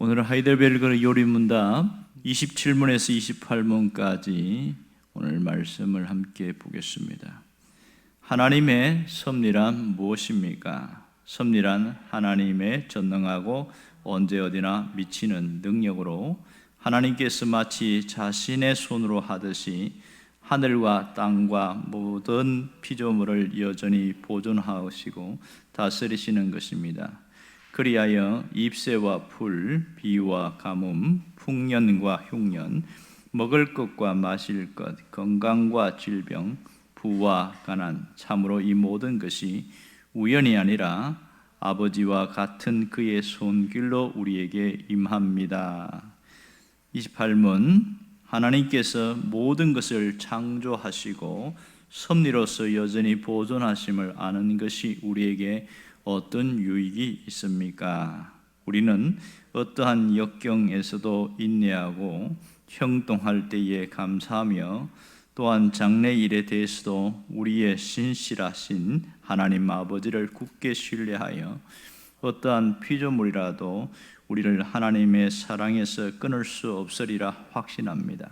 오늘은 하이델베르그 요리문답 27문에서 28문까지 오늘 말씀을 함께 보겠습니다. 하나님의 섭리란 무엇입니까? 섭리란 하나님의 전능하고 언제 어디나 미치는 능력으로 하나님께서 마치 자신의 손으로 하듯이 하늘과 땅과 모든 피조물을 여전히 보존하시고 다스리시는 것입니다. 그리하여 잎새와 풀, 비와 가뭄, 풍년과 흉년, 먹을 것과 마실 것, 건강과 질병, 부와 가난, 참으로 이 모든 것이 우연이 아니라 아버지와 같은 그의 손길로 우리에게 임합니다. 28문, 하나님께서 모든 것을 창조하시고 섭리로서 여전히 보존하심을 아는 것이 우리에게 어떤 유익이 있습니까? 우리는 어떠한 역경에서도 인내하고 형통할 때에 감사하며 또한 장래일에 대해서도 우리의 신실하신 하나님 아버지를 굳게 신뢰하여 어떠한 피조물이라도 우리를 하나님의 사랑에서 끊을 수 없으리라 확신합니다.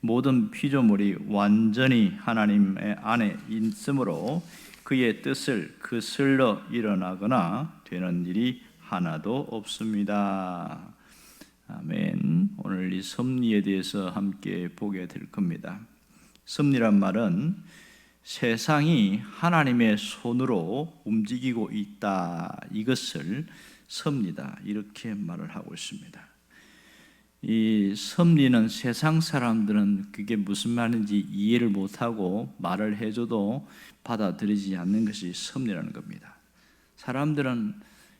모든 피조물이 완전히 하나님의 안에 있으므로 그의 뜻을 거슬러 일어나거나 되는 일이 하나도 없습니다. 아멘. 오늘 이 섭리에 대해서 함께 보게 될 겁니다. 섭리란 말은 세상이 하나님의 손으로 움직이고 있다, 이것을 섭리다, 이렇게 말을 하고 있습니다. 이 섭리는 세상 사람들은 그게 무슨 말인지 이해를 못하고 말을 해줘도 받아들이지 않는 것이 섭리라는 겁니다. 사람들은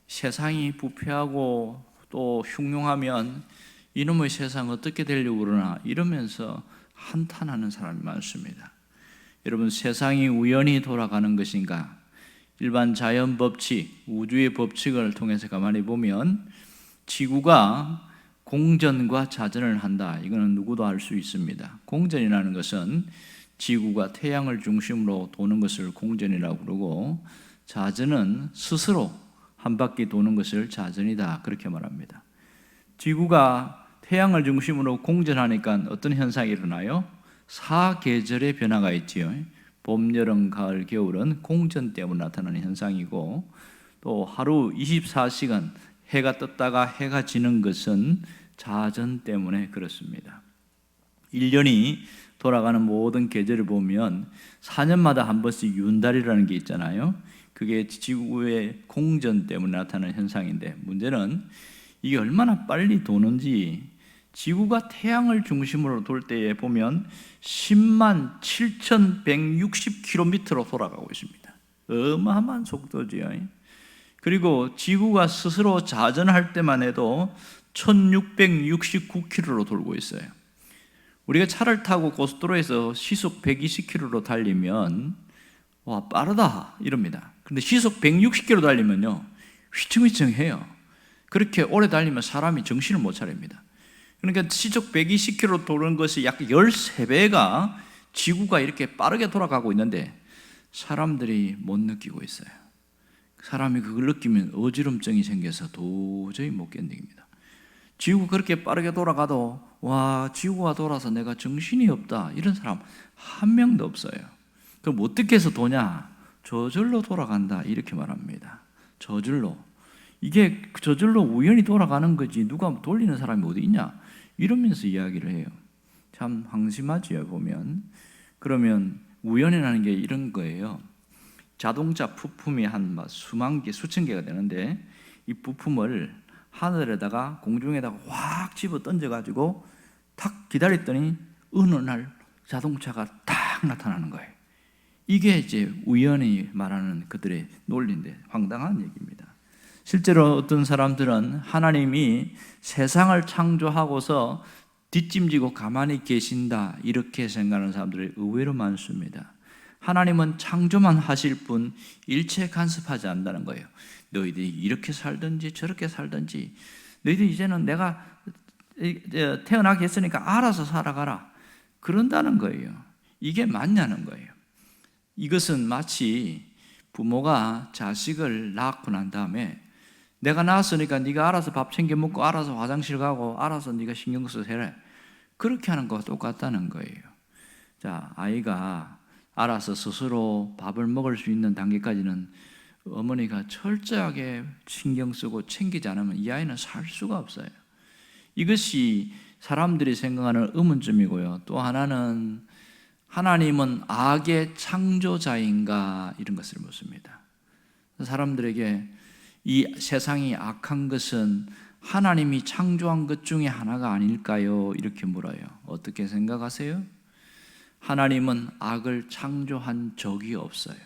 세상이 부패하고 또 흉흉하면 이놈의 세상 어떻게 되려고 그러나 이러면서 한탄하는 사람이 많습니다. 여러분, 세상이 우연히 돌아가는 것인가? 일반 자연 법칙, 우주의 법칙을 통해서 가만히 보면 지구가 공전과 자전을 한다. 이거는 누구도 알 수 있습니다. 공전이라는 것은 지구가 태양을 중심으로 도는 것을 공전이라고 그러고, 자전은 스스로 한 바퀴 도는 것을 자전이다, 그렇게 말합니다. 지구가 태양을 중심으로 공전하니까 어떤 현상이 일어나요? 사계절의 변화가 있지요. 봄, 여름, 가을, 겨울은 공전 때문에 나타나는 현상이고, 또 하루 24시간 해가 떴다가 해가 지는 것은 자전 때문에 그렇습니다. 1년이 돌아가는 모든 계절을 보면 4년마다 한 번씩 윤달이라는 게 있잖아요. 그게 지구의 공전 때문에 나타나는 현상인데, 문제는 이게 얼마나 빨리 도는지, 지구가 태양을 중심으로 돌 때에 보면 10만 7,160km로 돌아가고 있습니다. 어마어마한 속도지요. 그리고 지구가 스스로 자전할 때만 해도 1669km로 돌고 있어요. 우리가 차를 타고 고속도로에서 시속 120km로 달리면 와, 빠르다 이럽니다. 그런데 시속 160km 달리면요, 휘청휘청해요. 그렇게 오래 달리면 사람이 정신을 못 차립니다. 그러니까 시속 120km 도는 것이 약 13배가 지구가 이렇게 빠르게 돌아가고 있는데 사람들이 못 느끼고 있어요. 사람이 그걸 느끼면 어지럼증이 생겨서 도저히 못 견딥니다. 지구가 그렇게 빠르게 돌아가도 와, 지구가 돌아서 내가 정신이 없다, 이런 사람 한 명도 없어요. 그럼 어떻게 해서 도냐? 저절로 돌아간다, 이렇게 말합니다. 저절로. 이게 저절로 우연히 돌아가는 거지 누가 돌리는 사람이 어디 있냐, 이러면서 이야기를 해요. 참 황심하지요, 보면. 그러면 우연이라는 게 이런 거예요. 자동차 부품이 한 수만 개, 수천 개가 되는데 이 부품을 하늘에다가 공중에다가 확 집어 던져가지고 탁 기다렸더니 어느 날 자동차가 딱 나타나는 거예요. 이게 이제 우연히 말하는 그들의 논리인데 황당한 얘기입니다. 실제로 어떤 사람들은 하나님이 세상을 창조하고서 뒷짐지고 가만히 계신다, 이렇게 생각하는 사람들이 의외로 많습니다. 하나님은 창조만 하실 뿐 일체 간섭하지 않는다는 거예요. 너희들이 이렇게 살든지 저렇게 살든지 너희들 이제는 내가 태어나게 했으니까 알아서 살아가라, 그런다는 거예요. 이게 맞냐는 거예요. 이것은 마치 부모가 자식을 낳고 난 다음에 내가 낳았으니까 네가 알아서 밥 챙겨 먹고 알아서 화장실 가고 알아서 네가 신경 써서 해라. 그렇게 하는 거와 똑같다는 거예요. 자, 아이가 알아서 스스로 밥을 먹을 수 있는 단계까지는 어머니가 철저하게 신경 쓰고 챙기지 않으면 이 아이는 살 수가 없어요. 이것이 사람들이 생각하는 의문점이고요. 또 하나는 하나님은 악의 창조자인가 이런 것을 묻습니다. 사람들에게 이 세상이 악한 것은 하나님이 창조한 것 중에 하나가 아닐까요? 이렇게 물어요. 어떻게 생각하세요? 하나님은 악을 창조한 적이 없어요.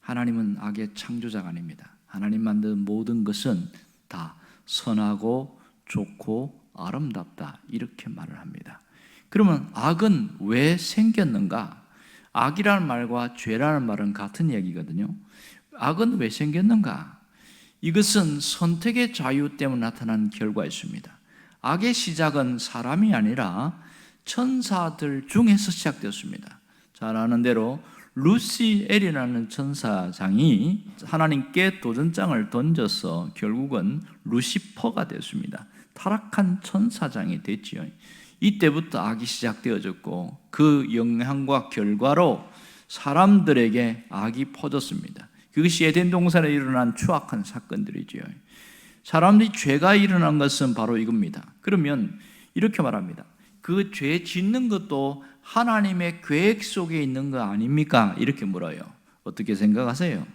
하나님은 악의 창조자가 아닙니다. 하나님 만든 모든 것은 다 선하고 좋고 아름답다 이렇게 말을 합니다. 그러면 악은 왜 생겼는가? 악이라는 말과 죄라는 말은 같은 얘기거든요. 악은 왜 생겼는가? 이것은 선택의 자유 때문에 나타난 결과였습니다. 악의 시작은 사람이 아니라 천사들 중에서 시작되었습니다. 잘 아는 대로 루시엘이라는 천사장이 하나님께 도전장을 던져서 결국은 루시퍼가 됐습니다. 타락한 천사장이 됐지요. 이때부터 악이 시작되어졌고 그 영향과 결과로 사람들에게 악이 퍼졌습니다. 그것이 에덴 동산에 일어난 추악한 사건들이지요. 사람들이 죄가 일어난 것은 바로 이겁니다. 그러면 이렇게 말합니다. 그 죄 짓는 것도 하나님의 계획 속에 있는 거 아닙니까? 이렇게 물어요. 어떻게 생각하세요?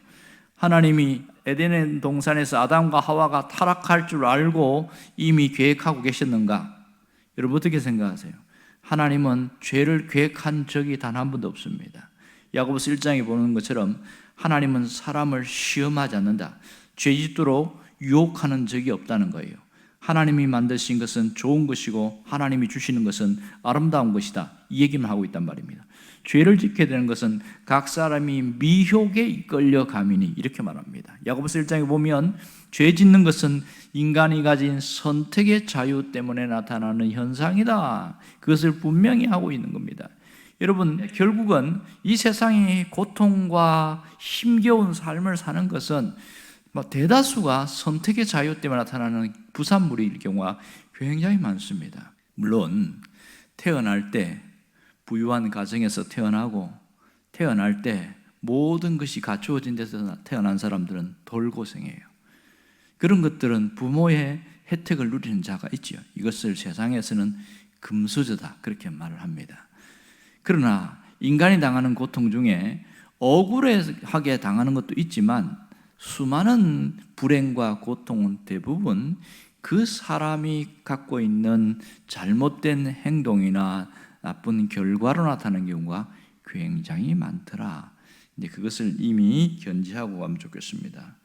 하나님이 에덴 동산에서 아담과 하와가 타락할 줄 알고 이미 계획하고 계셨는가? 여러분 어떻게 생각하세요? 하나님은 죄를 계획한 적이 단 한 번도 없습니다. 야고보서 1장에 보는 것처럼 하나님은 사람을 시험하지 않는다. 죄 짓도록 유혹하는 적이 없다는 거예요. 하나님이 만드신 것은 좋은 것이고 하나님이 주시는 것은 아름다운 것이다. 이 얘기만 하고 있단 말입니다. 죄를 짓게 되는 것은 각 사람이 미혹에 이끌려 감이니 이렇게 말합니다. 야고보서 1장에 보면 죄 짓는 것은 인간이 가진 선택의 자유 때문에 나타나는 현상이다. 그것을 분명히 하고 있는 겁니다. 여러분 결국은 이 세상이 고통과 힘겨운 삶을 사는 것은 대다수가 선택의 자유 때문에 나타나는 부산물일 경우가 굉장히 많습니다. 물론 태어날 때 부유한 가정에서 태어나고 태어날 때 모든 것이 갖추어진 데서 태어난 사람들은 덜 고생해요. 그런 것들은 부모의 혜택을 누리는 자가 있죠. 이것을 세상에서는 금수저다 그렇게 말을 합니다. 그러나 인간이 당하는 고통 중에 억울하게 당하는 것도 있지만 수많은 불행과 고통은 대부분 그 사람이 갖고 있는 잘못된 행동이나 나쁜 결과로 나타나는 경우가 굉장히 많더라. 근데 그것을 이미 견지하고 가면 좋겠습니다.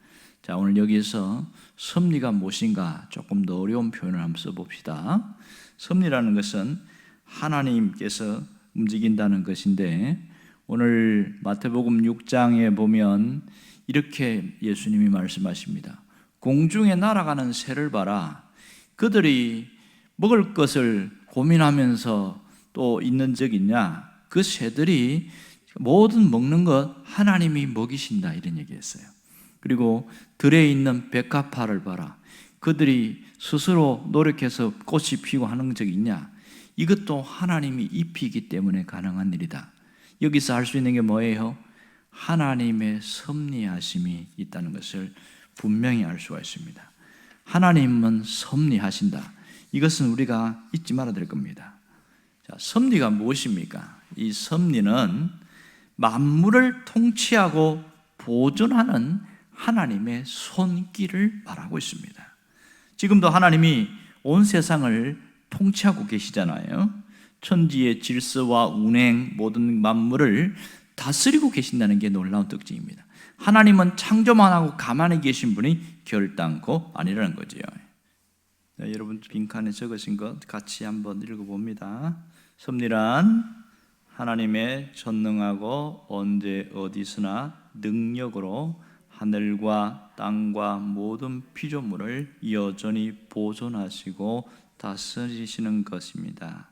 자, 오늘 여기서 섭리가 무엇인가 조금 더 어려운 표현을 한번 써봅시다. 섭리라는 것은 하나님께서 움직인다는 것인데 오늘 마태복음 6장에 보면 이렇게 예수님이 말씀하십니다. 공중에 날아가는 새를 봐라. 그들이 먹을 것을 고민하면서 또 있는 적 있냐? 그 새들이 모든 먹는 것 하나님이 먹이신다 이런 얘기했어요. 그리고 들에 있는 백합화를 봐라. 그들이 스스로 노력해서 꽃이 피고 하는 적이 있냐? 이것도 하나님이 입히기 때문에 가능한 일이다. 여기서 알 수 있는 게 뭐예요? 하나님의 섭리하심이 있다는 것을 분명히 알 수가 있습니다. 하나님은 섭리하신다. 이것은 우리가 잊지 말아야 될 겁니다. 자, 섭리가 무엇입니까? 이 섭리는 만물을 통치하고 보존하는 하나님의 손길을 말하고 있습니다. 지금도 하나님이 온 세상을 통치하고 계시잖아요. 천지의 질서와 운행 모든 만물을 다스리고 계신다는 게 놀라운 특징입니다. 하나님은 창조만 하고 가만히 계신 분이 결단코 아니라는 거죠. 네, 여러분 빈칸에 적으신 것 같이 한번 읽어봅니다. 섭리란 하나님의 전능하고 언제 어디서나 능력으로 하늘과 땅과 모든 피조물을 여전히 보존하시고 다스리시는 것입니다.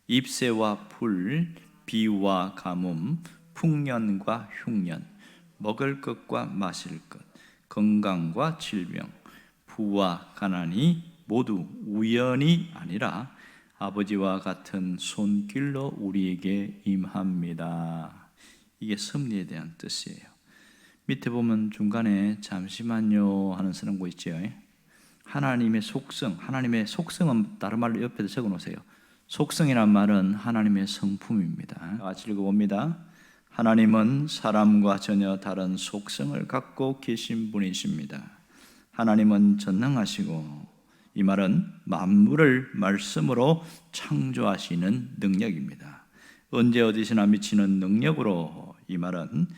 잎새와 풀, 비와 가뭄, 풍년과 흉년, 먹을 것과 마실 것, 건강과 질병, 부와 가난이 모두 우연이 아니라 아버지와 같은 손길로 우리에게 임합니다. 이게 섭리에 대한 뜻이에요. 밑에 보면 중간에 잠시만요 하는 쓰는 거 있죠. 하나님의 속성은 다른 말로 옆에도 적어 놓으세요. 속성이란 말은 하나님의 성품입니다. 같이 읽어봅니다. 하나님은 사람과 전혀 다른 속성을 갖고 계신 분이십니다. 하나님은 전능하시고, 이 말은 만물을 말씀으로 창조하시는 능력입니다. 언제 어디서나 미치는 능력으로, 이 말은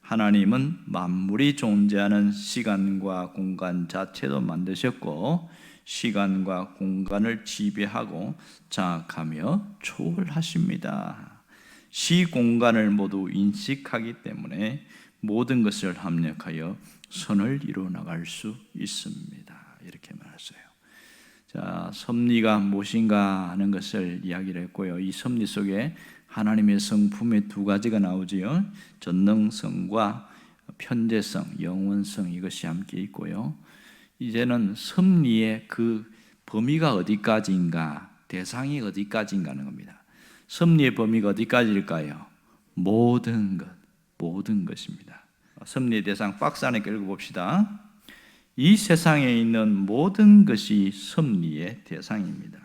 하나님은 만물이 존재하는 시간과 공간 자체도 만드셨고 시간과 공간을 지배하고 장악하며 초월하십니다. 시공간을 모두 인식하기 때문에 모든 것을 합력하여 선을 이루어 나갈 수 있습니다. 이렇게 말했어요. 자, 섭리가 무엇인가 하는 것을 이야기를 했고요. 이 섭리 속에 하나님의 성품의 두 가지가 나오지요. 전능성과 편재성, 영원성, 이것이 함께 있고요. 이제는 섭리의 그 범위가 어디까지인가, 대상이 어디까지인가 하는 겁니다. 섭리의 범위가 어디까지일까요? 모든 것입니다. 섭리의 대상 박스 안에 읽어봅시다. 이 세상에 있는 모든 것이 섭리의 대상입니다.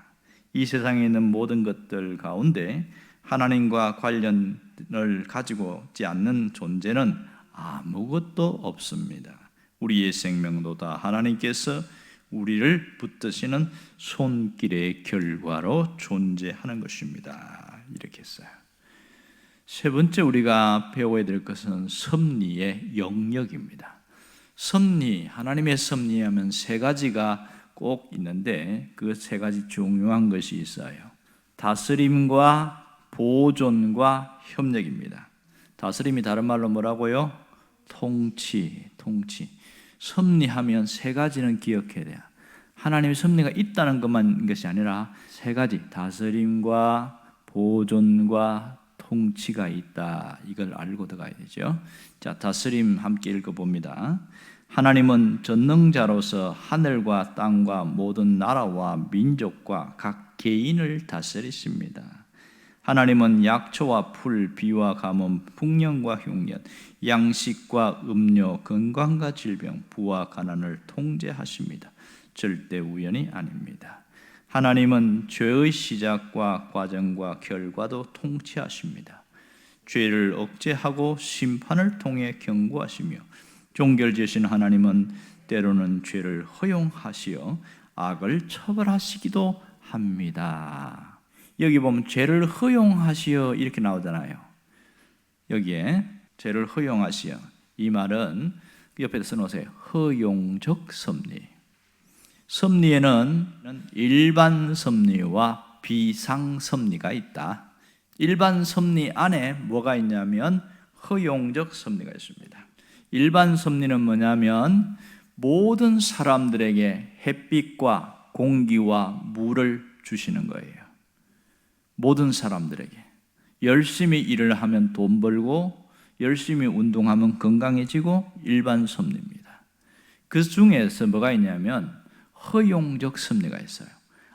이 세상에 있는 모든 것들 가운데 하나님과 관련을 가지고 있지 않는 존재는 아무것도 없습니다. 우리의 생명도 다 하나님께서 우리를 붙드시는 손길의 결과로 존재하는 것입니다. 이렇게 했어요. 세 번째 우리가 배워야 될 것은 섭리의 영역입니다. 섭리, 하나님의 섭리하면 세 가지가 꼭 있는데 그 세 가지 중요한 것이 있어요. 다스림과 보존과 협력입니다. 다스림이 다른 말로 뭐라고요? 통치. 섭리하면 세 가지는 기억해야 돼요. 하나님의 섭리가 있다는 것만 것이 아니라 세 가지, 다스림과 보존과 통치가 있다. 이걸 알고 들어가야 되죠. 자, 다스림 함께 읽어봅니다. 하나님은 전능자로서 하늘과 땅과 모든 나라와 민족과 각 개인을 다스리십니다. 하나님은 약초와 풀, 비와 가뭄, 풍년과 흉년, 양식과 음료, 건강과 질병, 부와 가난을 통제하십니다. 절대 우연이 아닙니다. 하나님은 죄의 시작과 과정과 결과도 통치하십니다. 죄를 억제하고 심판을 통해 경고하시며 종결지으신 하나님은 때로는 죄를 허용하시어 악을 처벌하시기도 합니다. 여기 보면 죄를 허용하시어 이렇게 나오잖아요. 여기에 죄를 허용하시어, 이 말은 옆에다 써놓으세요. 허용적 섭리. 섭리에는 일반 섭리와 비상 섭리가 있다. 일반 섭리 안에 뭐가 있냐면 허용적 섭리가 있습니다. 일반 섭리는 뭐냐면 모든 사람들에게 햇빛과 공기와 물을 주시는 거예요. 모든 사람들에게 열심히 일을 하면 돈 벌고 열심히 운동하면 건강해지고 일반 섭리입니다. 그 중에서 뭐가 있냐면 허용적 섭리가 있어요.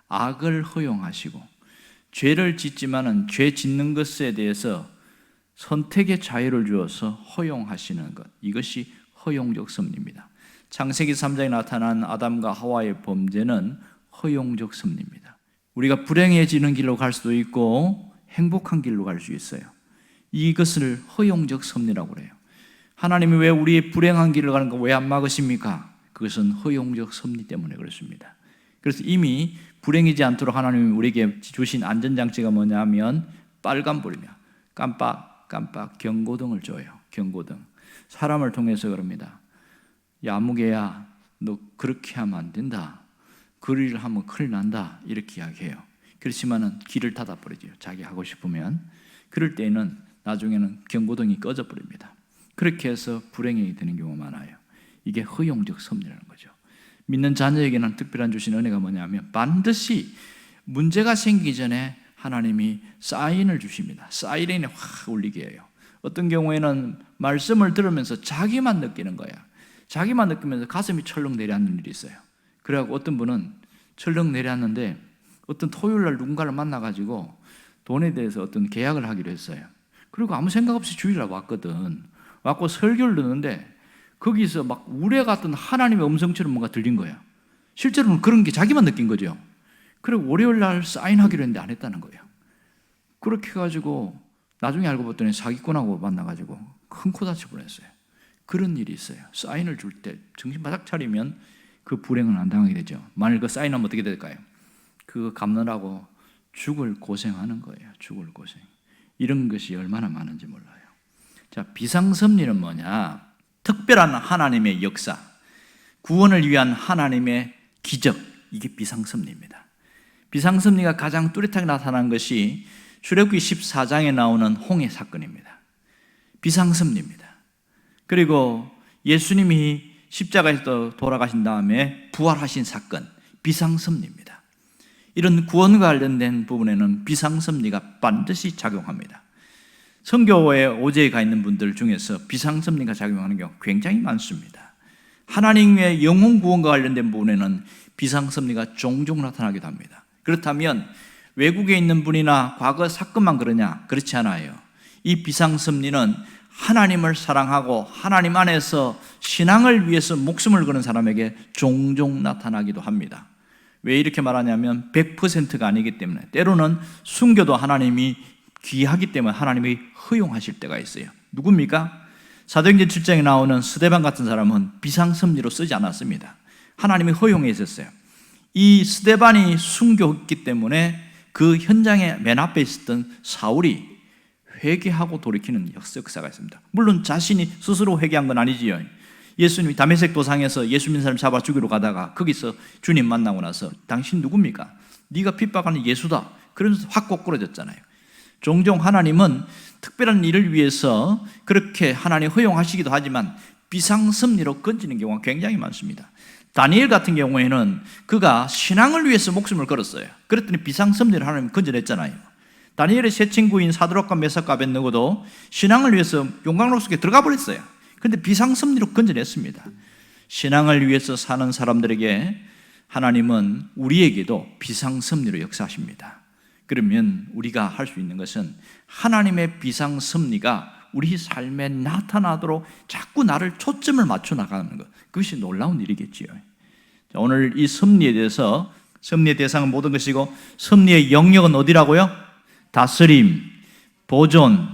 악을 허용하시고 죄를 짓지만은 죄 짓는 것에 대해서 선택의 자유를 주어서 허용하시는 것, 이것이 허용적 섭리입니다. 창세기 3장에 나타난 아담과 하와의 범죄는 허용적 섭리입니다. 우리가 불행해지는 길로 갈 수도 있고 행복한 길로 갈 수 있어요. 이것을 허용적 섭리라고 그래요. 하나님이 왜 우리의 불행한 길을 가는 거 왜 안 막으십니까? 그것은 허용적 섭리 때문에 그렇습니다. 그래서 이미 불행이지 않도록 하나님이 우리에게 주신 안전장치가 뭐냐면 빨간불이며 깜빡 경고등을 줘요. 경고등. 사람을 통해서 그럽니다. 야무개야, 너 그렇게 하면 안 된다. 그 일을 하면 큰일 난다. 이렇게 이야기해요. 그렇지만은 길을 닫아버리죠. 자기 하고 싶으면. 그럴 때는 나중에는 경고등이 꺼져버립니다. 그렇게 해서 불행이 되는 경우가 많아요. 이게 허용적 섭리라는 거죠. 믿는 자녀에게는 특별한 주신 은혜가 뭐냐면 반드시 문제가 생기기 전에 하나님이 사인을 주십니다. 사이렌이 확 울리게 해요. 어떤 경우에는 말씀을 들으면서 자기만 느끼는 거야. 자기만 느끼면서 가슴이 철렁 내려앉는 일이 있어요. 그래갖고 어떤 분은 철렁 내려왔는데 어떤 토요일 날 누군가를 만나가지고 돈에 대해서 어떤 계약을 하기로 했어요. 그리고 아무 생각 없이 주일날 왔거든. 왔고 설교를 듣는데 거기서 막 우레 같은 하나님의 음성처럼 뭔가 들린 거야. 실제로는 그런 게 자기만 느낀 거죠. 그리고 월요일 날 사인하기로 했는데 안 했다는 거예요. 그렇게 해가지고 나중에 알고 봤더니 사기꾼하고 만나가지고 큰 코 다칠 뻔했어요. 그런 일이 있어요. 사인을 줄 때 정신 바짝 차리면 그 불행은 안 당하게 되죠. 만일 그 사인하면 어떻게 될까요? 그거 갚느라고 죽을 고생하는 거예요. 죽을 고생. 이런 것이 얼마나 많은지 몰라요. 자, 비상섭리는 뭐냐? 특별한 하나님의 역사, 구원을 위한 하나님의 기적, 이게 비상섭리입니다. 비상섭리가 가장 뚜렷하게 나타난 것이 출애굽기 14장에 나오는 홍해 사건입니다. 비상섭리입니다. 그리고 예수님이 십자가에서 돌아가신 다음에 부활하신 사건, 비상섭리입니다. 이런 구원과 관련된 부분에는 비상섭리가 반드시 작용합니다. 선교에 오제에 가 있는 분들 중에서 비상섭리가 작용하는 경우 굉장히 많습니다. 하나님의 영혼 구원과 관련된 부분에는 비상섭리가 종종 나타나기도 합니다. 그렇다면 외국에 있는 분이나 과거 사건만 그러냐? 그렇지 않아요. 이 비상섭리는 하나님을 사랑하고 하나님 안에서 신앙을 위해서 목숨을 거는 사람에게 종종 나타나기도 합니다. 왜 이렇게 말하냐면 100%가 아니기 때문에, 때로는 순교도 하나님이 귀하기 때문에 하나님이 허용하실 때가 있어요. 누굽니까? 사도행전 7장에 나오는 스데반 같은 사람은 비상섭리로 쓰지 않았습니다. 하나님이 허용해 있었어요. 이 스데반이 순교했기 때문에 그 현장에 맨 앞에 있었던 사울이 회개하고 돌이키는 역사가 있습니다. 물론 자신이 스스로 회개한 건 아니지요. 예수님이 다메섹 도상에서 예수 믿는 사람 잡아 죽이러 가다가 거기서 주님 만나고 나서 당신 누굽니까? 네가 핍박하는 예수다. 그러면서 확 꼬꾸러졌잖아요. 종종 하나님은 특별한 일을 위해서 그렇게 하나님 허용하시기도 하지만 비상섭리로 건지는 경우가 굉장히 많습니다. 다니엘 같은 경우에는 그가 신앙을 위해서 목숨을 걸었어요. 그랬더니 비상섭리를 하나님 건져냈잖아요. 다니엘의 세 친구인 사드락과 메삭과 아벳느고도 신앙을 위해서 용광로 속에 들어가 버렸어요. 그런데 비상섭리로 건져냈습니다. 신앙을 위해서 사는 사람들에게 하나님은 우리에게도 비상섭리로 역사하십니다. 그러면 우리가 할 수 있는 것은 하나님의 비상섭리가 우리 삶에 나타나도록 자꾸 나를 초점을 맞춰 나가는 것, 그것이 놀라운 일이겠지요. 오늘 이 섭리에 대해서, 섭리의 대상은 모든 것이고 섭리의 영역은 어디라고요? 다스림, 보존,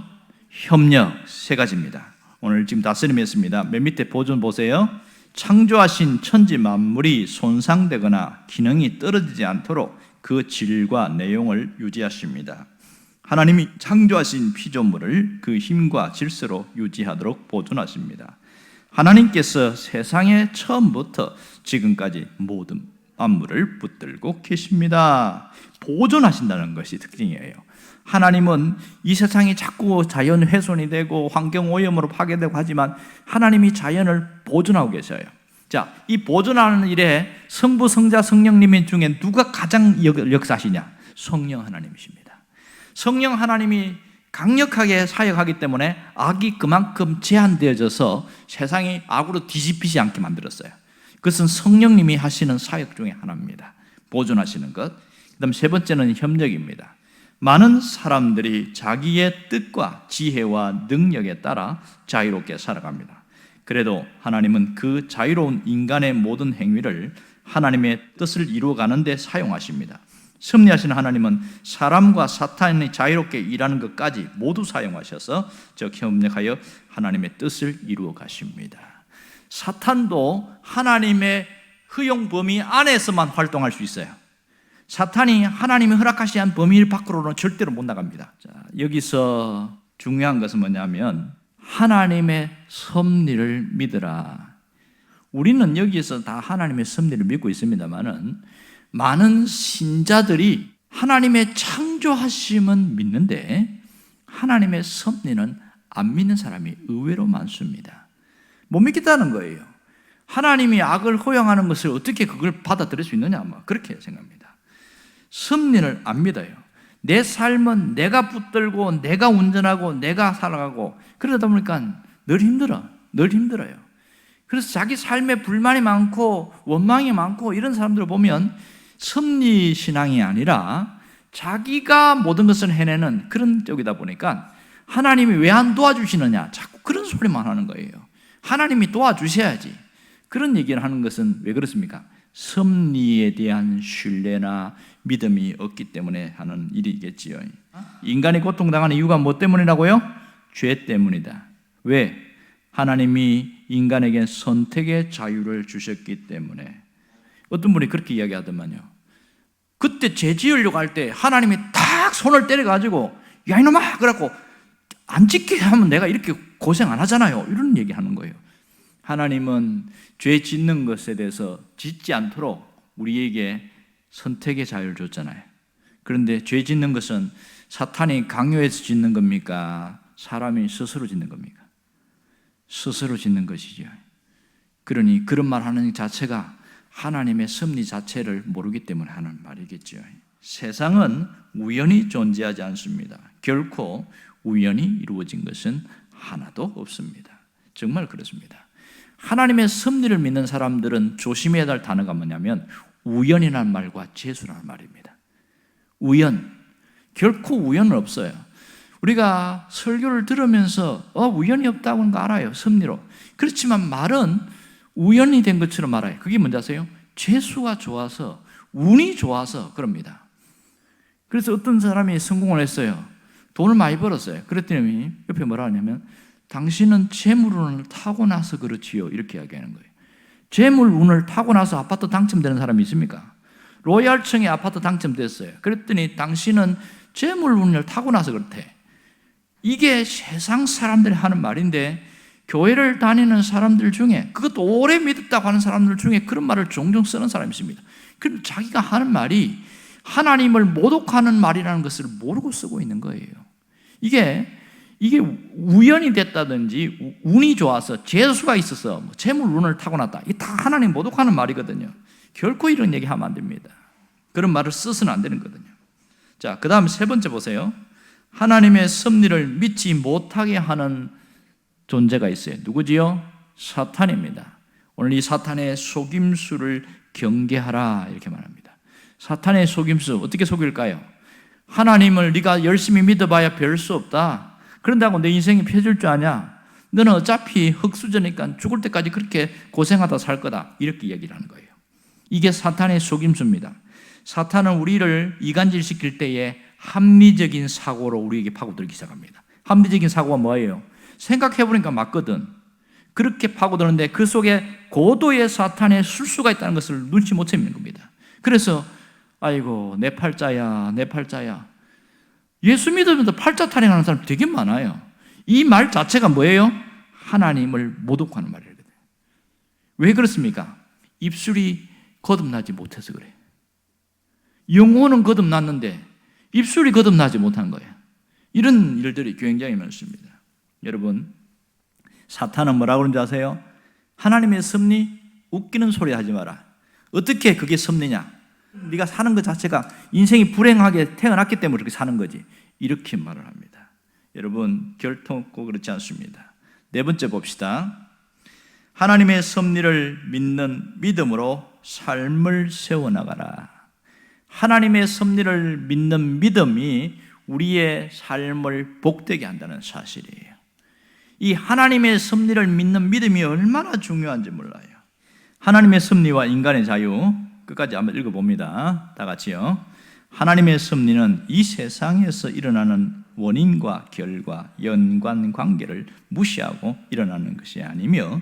협력, 세 가지입니다. 오늘 지금 다스림 했습니다. 맨 밑에 보존 보세요. 창조하신 천지 만물이 손상되거나 기능이 떨어지지 않도록 그 질과 내용을 유지하십니다. 하나님이 창조하신 피조물을 그 힘과 질서로 유지하도록 보존하십니다. 하나님께서 세상의 처음부터 지금까지 모든 만물을 붙들고 계십니다. 보존하신다는 것이 특징이에요. 하나님은 이 세상이 자꾸 자연 훼손이 되고 환경 오염으로 파괴되고 하지만 하나님이 자연을 보존하고 계셔요. 자, 이 보존하는 일에 성부, 성자, 성령님 중에 누가 가장 역사하시냐? 성령 하나님이십니다. 성령 하나님이 강력하게 사역하기 때문에 악이 그만큼 제한되어져서 세상이 악으로 뒤집히지 않게 만들었어요. 그것은 성령님이 하시는 사역 중에 하나입니다. 보존하시는 것. 그다음 세 번째는 협력입니다. 많은 사람들이 자기의 뜻과 지혜와 능력에 따라 자유롭게 살아갑니다. 그래도 하나님은 그 자유로운 인간의 모든 행위를 하나님의 뜻을 이루어가는 데 사용하십니다. 섭리하시는 하나님은 사람과 사탄이 자유롭게 일하는 것까지 모두 사용하셔서 즉 협력하여 하나님의 뜻을 이루어 가십니다. 사탄도 하나님의 허용 범위 안에서만 활동할 수 있어요. 사탄이 하나님이 허락하신 한 범위 밖으로는 절대로 못 나갑니다. 자, 여기서 중요한 것은 뭐냐면 하나님의 섭리를 믿으라. 우리는 여기에서 다 하나님의 섭리를 믿고 있습니다만은 많은 신자들이 하나님의 창조하심은 믿는데 하나님의 섭리는 안 믿는 사람이 의외로 많습니다. 못 믿겠다는 거예요. 하나님이 악을 허용하는 것을 어떻게 그걸 받아들일 수 있느냐, 아마 그렇게 생각합니다. 섭리를 안 믿어요. 내 삶은 내가 붙들고 내가 운전하고 내가 살아가고 그러다 보니까 늘 힘들어요. 그래서 자기 삶에 불만이 많고 원망이 많고 이런 사람들을 보면 섭리신앙이 아니라 자기가 모든 것을 해내는 그런 쪽이다 보니까 하나님이 왜 안 도와주시느냐 자꾸 그런 소리만 하는 거예요. 하나님이 도와주셔야지. 그런 얘기를 하는 것은 왜 그렇습니까? 섭리에 대한 신뢰나 믿음이 없기 때문에 하는 일이겠지요. 인간이 고통당하는 이유가 뭐 때문이라고요? 죄 때문이다. 왜? 하나님이 인간에게 선택의 자유를 주셨기 때문에. 어떤 분이 그렇게 이야기하더만요. 그때 죄 지으려고 할 때 하나님이 딱 손을 때려가지고 야 이놈아 그래갖고 안 짓게 하면 내가 이렇게 고생 안 하잖아요. 이런 얘기하는 거예요. 하나님은 죄 짓는 것에 대해서 짓지 않도록 우리에게 선택의 자유를 줬잖아요. 그런데 죄 짓는 것은 사탄이 강요해서 짓는 겁니까? 사람이 스스로 짓는 겁니까? 스스로 짓는 것이죠. 그러니 그런 말 하는 자체가 하나님의 섭리 자체를 모르기 때문에 하는 말이겠죠. 세상은 우연히 존재하지 않습니다. 결코 우연히 이루어진 것은 하나도 없습니다. 정말 그렇습니다. 하나님의 섭리를 믿는 사람들은 조심해야 할 단어가 뭐냐면 우연이라는 말과 재수라는 말입니다. 우연, 결코 우연은 없어요. 우리가 설교를 들으면서 우연이 없다고 하는 거 알아요. 섭리로. 그렇지만 말은 우연이 된 것처럼 말아요. 그게 뭔지 아세요? 재수가 좋아서 운이 좋아서 그럽니다. 그래서 어떤 사람이 성공을 했어요. 돈을 많이 벌었어요. 그랬더니 옆에 뭐라 하냐면 당신은 재물운을 타고나서 그렇지요. 이렇게 이야기하는 거예요. 재물운을 타고나서 아파트 당첨되는 사람이 있습니까? 로얄층에 아파트 당첨됐어요. 그랬더니 당신은 재물운을 타고나서 그렇대. 이게 세상 사람들이 하는 말인데 교회를 다니는 사람들 중에 그것도 오래 믿었다고 하는 사람들 중에 그런 말을 종종 쓰는 사람이 있습니다. 그럼 자기가 하는 말이 하나님을 모독하는 말이라는 것을 모르고 쓰고 있는 거예요. 이게 우연이 됐다든지 운이 좋아서 재수가 있어서 재물운을 타고났다. 이게 다 하나님 모독하는 말이거든요. 결코 이런 얘기 하면 안 됩니다. 그런 말을 써서는 안 되는 거거든요. 자, 그 다음 세 번째 보세요. 하나님의 섭리를 믿지 못하게 하는 존재가 있어요. 누구지요? 사탄입니다. 오늘 이 사탄의 속임수를 경계하라 이렇게 말합니다. 사탄의 속임수 어떻게 속일까요? 하나님을 네가 열심히 믿어봐야 별 수 없다. 그런다고 내 인생이 펴질 줄 아냐? 너는 어차피 흙수저니까 죽을 때까지 그렇게 고생하다 살 거다. 이렇게 얘기를 하는 거예요. 이게 사탄의 속임수입니다. 사탄은 우리를 이간질시킬 때에 합리적인 사고로 우리에게 파고들기 시작합니다. 합리적인 사고가 뭐예요? 생각해보니까 맞거든. 그렇게 파고드는데 그 속에 고도의 사탄의 술수가 있다는 것을 눈치 못 채는 겁니다. 그래서 아이고 내 팔자야 내 팔자야. 예수 믿으면서 팔자 타령하는 사람 되게 많아요. 이 말 자체가 뭐예요? 하나님을 모독하는 말이거든요. 왜 그렇습니까? 입술이 거듭나지 못해서 그래요. 영혼은 거듭났는데 입술이 거듭나지 못한 거예요. 이런 일들이 굉장히 많습니다. 여러분, 사탄은 뭐라고 그러는지 아세요? 하나님의 섭리? 웃기는 소리 하지 마라. 어떻게 그게 섭리냐? 네가 사는 것 자체가 인생이 불행하게 태어났기 때문에 그렇게 사는 거지. 이렇게 말을 합니다. 여러분, 결코 그렇지 않습니다. 네 번째 봅시다. 하나님의 섭리를 믿는 믿음으로 삶을 세워나가라. 하나님의 섭리를 믿는 믿음이 우리의 삶을 복되게 한다는 사실이에요. 이 하나님의 섭리를 믿는 믿음이 얼마나 중요한지 몰라요. 하나님의 섭리와 인간의 자유 끝까지 한번 읽어봅니다. 다 같이요. 하나님의 섭리는 이 세상에서 일어나는 원인과 결과, 연관 관계를 무시하고 일어나는 것이 아니며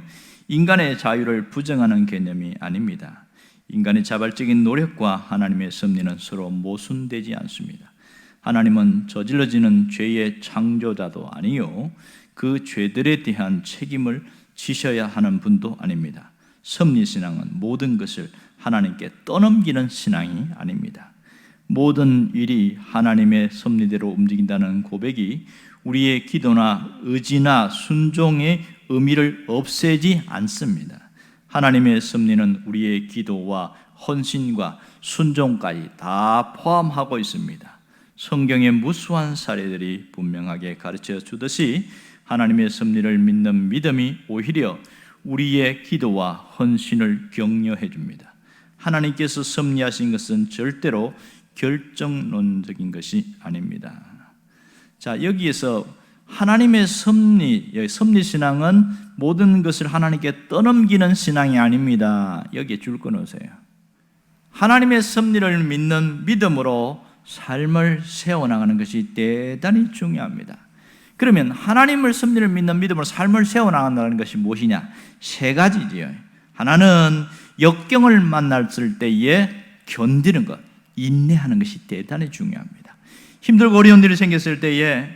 인간의 자유를 부정하는 개념이 아닙니다. 인간의 자발적인 노력과 하나님의 섭리는 서로 모순되지 않습니다. 하나님은 저질러지는 죄의 창조자도 아니요 그 죄들에 대한 책임을 지셔야 하는 분도 아닙니다. 섭리신앙은 모든 것을 하나님께 떠넘기는 신앙이 아닙니다. 모든 일이 하나님의 섭리대로 움직인다는 고백이 우리의 기도나 의지나 순종의 의미를 없애지 않습니다. 하나님의 섭리는 우리의 기도와 헌신과 순종까지 다 포함하고 있습니다. 성경의 무수한 사례들이 분명하게 가르쳐 주듯이 하나님의 섭리를 믿는 믿음이 오히려 우리의 기도와 헌신을 격려해 줍니다. 하나님께서 섭리하신 것은 절대로 결정론적인 것이 아닙니다. 자, 여기에서 하나님의 섭리 신앙은 모든 것을 하나님께 떠넘기는 신앙이 아닙니다. 여기에 줄 끊으세요. 하나님의 섭리를 믿는 믿음으로 삶을 세워나가는 것이 대단히 중요합니다. 그러면 하나님을 섭리를 믿는 믿음으로 삶을 세워나간다는 것이 무엇이냐? 세 가지지요. 하나는 역경을 만났을 때에 견디는 것, 인내하는 것이 대단히 중요합니다. 힘들고 어려운 일이 생겼을 때에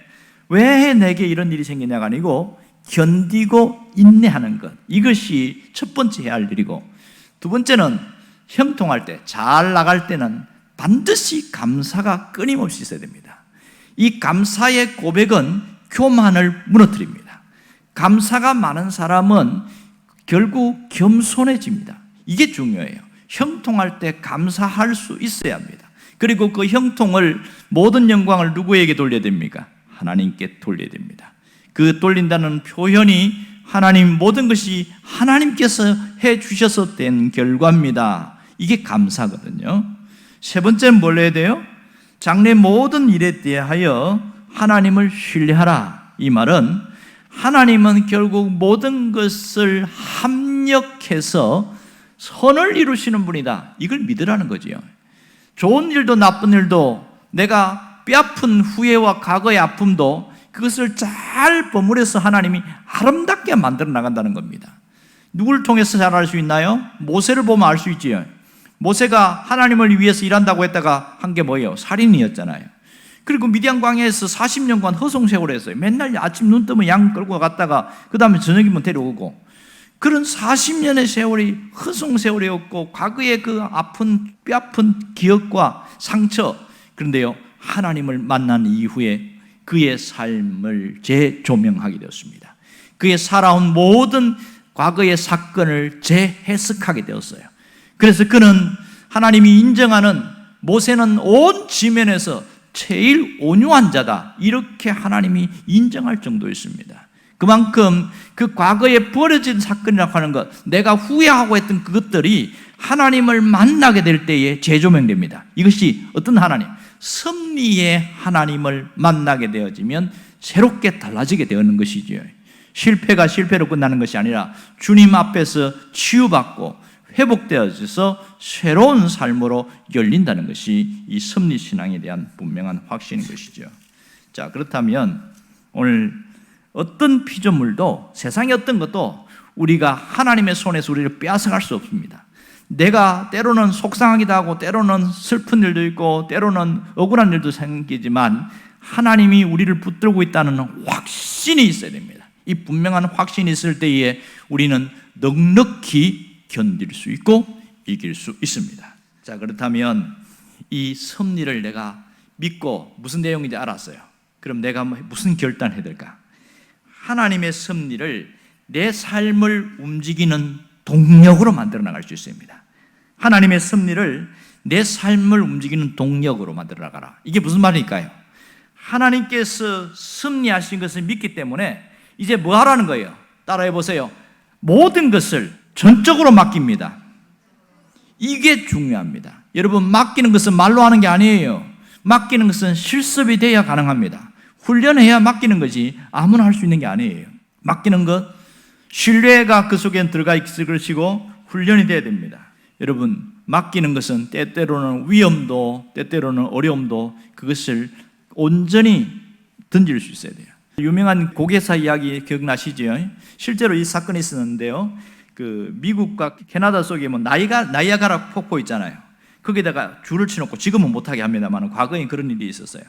왜 내게 이런 일이 생기냐가 아니고 견디고 인내하는 것, 이것이 첫 번째 해야 할 일이고, 두 번째는 형통할 때, 잘 나갈 때는 반드시 감사가 끊임없이 있어야 됩니다. 이 감사의 고백은 교만을 무너뜨립니다. 감사가 많은 사람은 결국 겸손해집니다. 이게 중요해요. 형통할 때 감사할 수 있어야 합니다. 그리고 그 형통을, 모든 영광을 누구에게 돌려야 됩니까? 하나님께 돌려야 됩니다. 그 돌린다는 표현이 하나님, 모든 것이 하나님께서 해 주셔서 된 결과입니다. 이게 감사거든요. 세 번째는 뭘 해야 돼요? 장래 모든 일에 대하여 하나님을 신뢰하라. 이 말은 하나님은 결국 모든 것을 합력해서 선을 이루시는 분이다. 이걸 믿으라는 거지요. 좋은 일도 나쁜 일도, 내가 뼈아픈 후회와 과거의 아픔도 그것을 잘 버무려서 하나님이 아름답게 만들어 나간다는 겁니다. 누구를 통해서 잘 알 수 있나요? 모세를 보면 알 수 있지요. 모세가 하나님을 위해서 일한다고 했다가 한 게 뭐예요? 살인이었잖아요. 그리고 미디안 광야에서 40년간 허송세월을 했어요. 맨날 아침 눈 뜨면 양 끌고 갔다가 그 다음에 저녁이면 데려오고, 그런 40년의 세월이 허송세월이었고, 과거의 그 아픈 뼈아픈 기억과 상처, 그런데요, 하나님을 만난 이후에 그의 삶을 재조명하게 되었습니다. 그의 살아온 모든 과거의 사건을 재해석하게 되었어요. 그래서 그는 하나님이 인정하는, 모세는 온 지면에서 제일 온유한 자다, 이렇게 하나님이 인정할 정도였습니다. 그만큼 그 과거에 벌어진 사건이라고 하는 것, 내가 후회하고 했던 그것들이 하나님을 만나게 될 때에 재조명됩니다. 이것이 어떤 하나님? 섭리의 하나님을 만나게 되어지면 새롭게 달라지게 되는 것이지요. 실패가 실패로 끝나는 것이 아니라 주님 앞에서 치유받고 회복되어져서 새로운 삶으로 열린다는 것이 이 섭리신앙에 대한 분명한 확신인 것이죠. 자, 그렇다면 오늘 어떤 피조물도, 세상의 어떤 것도 우리가 하나님의 손에서 우리를 빼앗아갈 수 없습니다. 내가 때로는 속상하기도 하고, 때로는 슬픈 일도 있고, 때로는 억울한 일도 생기지만 하나님이 우리를 붙들고 있다는 확신이 있어야 됩니다. 이 분명한 확신이 있을 때에 우리는 넉넉히 견딜 수 있고 이길 수 있습니다. 자, 그렇다면 이 섭리를 내가 믿고 무슨 내용인지 알았어요. 그럼 내가 무슨 결단을 해야 될까? 하나님의 섭리를 내 삶을 움직이는 동력으로 만들어 나갈 수 있습니다. 하나님의 섭리를 내 삶을 움직이는 동력으로 만들어 나가라. 이게 무슨 말일까요? 하나님께서 섭리하신 것을 믿기 때문에 이제 뭐 하라는 거예요? 따라해 보세요. 모든 것을 전적으로 맡깁니다. 이게 중요합니다. 여러분, 맡기는 것은 말로 하는 게 아니에요. 맡기는 것은 실습이 돼야 가능합니다. 훈련해야 맡기는 거지 아무나 할 수 있는 게 아니에요. 맡기는 것, 신뢰가 그 속에 들어가 있을 것이고 훈련이 돼야 됩니다. 여러분, 맡기는 것은 때때로는 위험도, 때때로는 어려움도, 그것을 온전히 던질 수 있어야 돼요. 유명한 고개사 이야기 기억나시죠? 실제로 이 사건이 있었는데요, 그 미국과 캐나다 속에 뭐 나이아가라 폭포 있잖아요. 거기다가 줄을 쳐놓고, 지금은 못하게 합니다만 과거에 그런 일이 있었어요.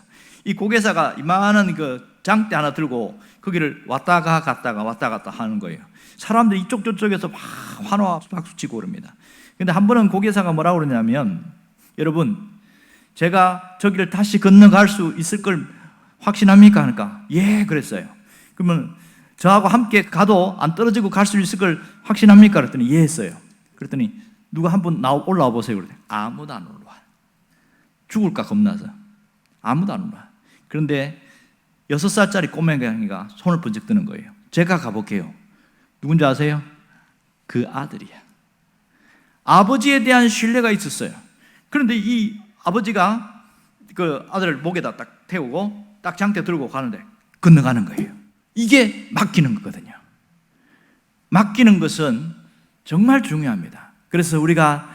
이 고개사가 이만한 그 장대 하나 들고 거기를 왔다가 갔다가 왔다 갔다 하는 거예요. 사람들이 이쪽 저쪽에서 막 환호와 박수치고 그럽니다. 근데 한 번은 고개사가 뭐라고 그러냐면, 여러분, 제가 저기를 다시 건너갈 수 있을 걸 확신합니까? 하니까 예, 그랬어요. 그러면 저하고 함께 가도 안 떨어지고 갈 수 있을 걸 확신합니까? 그랬더니 예 했어요. 그랬더니 누가 한번 올라와 보세요. 그랬더니 아무도 안 올라와. 죽을까 겁나서 아무도 안 올라와. 그런데 6살짜리 꼬맹이가 손을 번쩍 드는 거예요. 제가 가볼게요. 누군지 아세요? 그 아들이야. 아버지에 대한 신뢰가 있었어요. 그런데 이 아버지가 그 아들을 목에다 딱 태우고 딱 장대 들고 가는데 건너가는 거예요. 이게 맡기는 거거든요. 맡기는 것은 정말 중요합니다. 그래서 우리가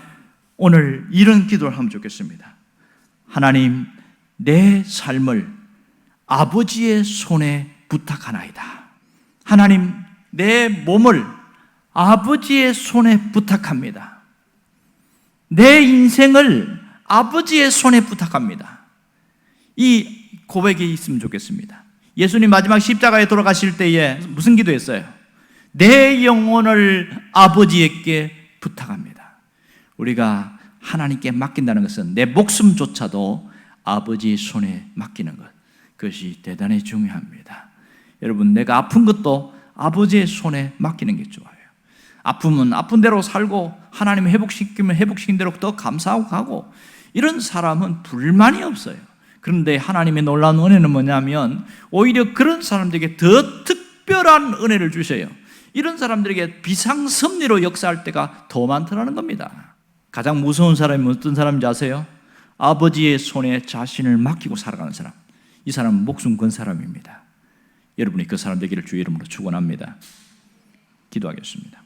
오늘 이런 기도를 하면 좋겠습니다. 하나님, 내 삶을 아버지의 손에 부탁하나이다. 하나님, 내 몸을 아버지의 손에 부탁합니다. 내 인생을 아버지의 손에 부탁합니다. 이 고백이 있으면 좋겠습니다. 예수님 마지막 십자가에 돌아가실 때에 무슨 기도했어요? 내 영혼을 아버지에게 부탁합니다. 우리가 하나님께 맡긴다는 것은 내 목숨조차도 아버지의 손에 맡기는 것, 그것이 대단히 중요합니다. 여러분, 내가 아픈 것도 아버지의 손에 맡기는 게 좋아요. 아프면 아픈 대로 살고 하나님이 회복시키면 회복시킨 대로 더 감사하고 가고, 이런 사람은 불만이 없어요. 그런데 하나님의 놀라운 은혜는 뭐냐면 오히려 그런 사람들에게 더 특별한 은혜를 주셔요. 이런 사람들에게 비상섭리로 역사할 때가 더 많더라는 겁니다. 가장 무서운 사람이 어떤 사람인지 아세요? 아버지의 손에 자신을 맡기고 살아가는 사람. 이 사람은 목숨 건 사람입니다. 여러분이 그 사람 되기를 주의 이름으로 축원합니다. 기도하겠습니다.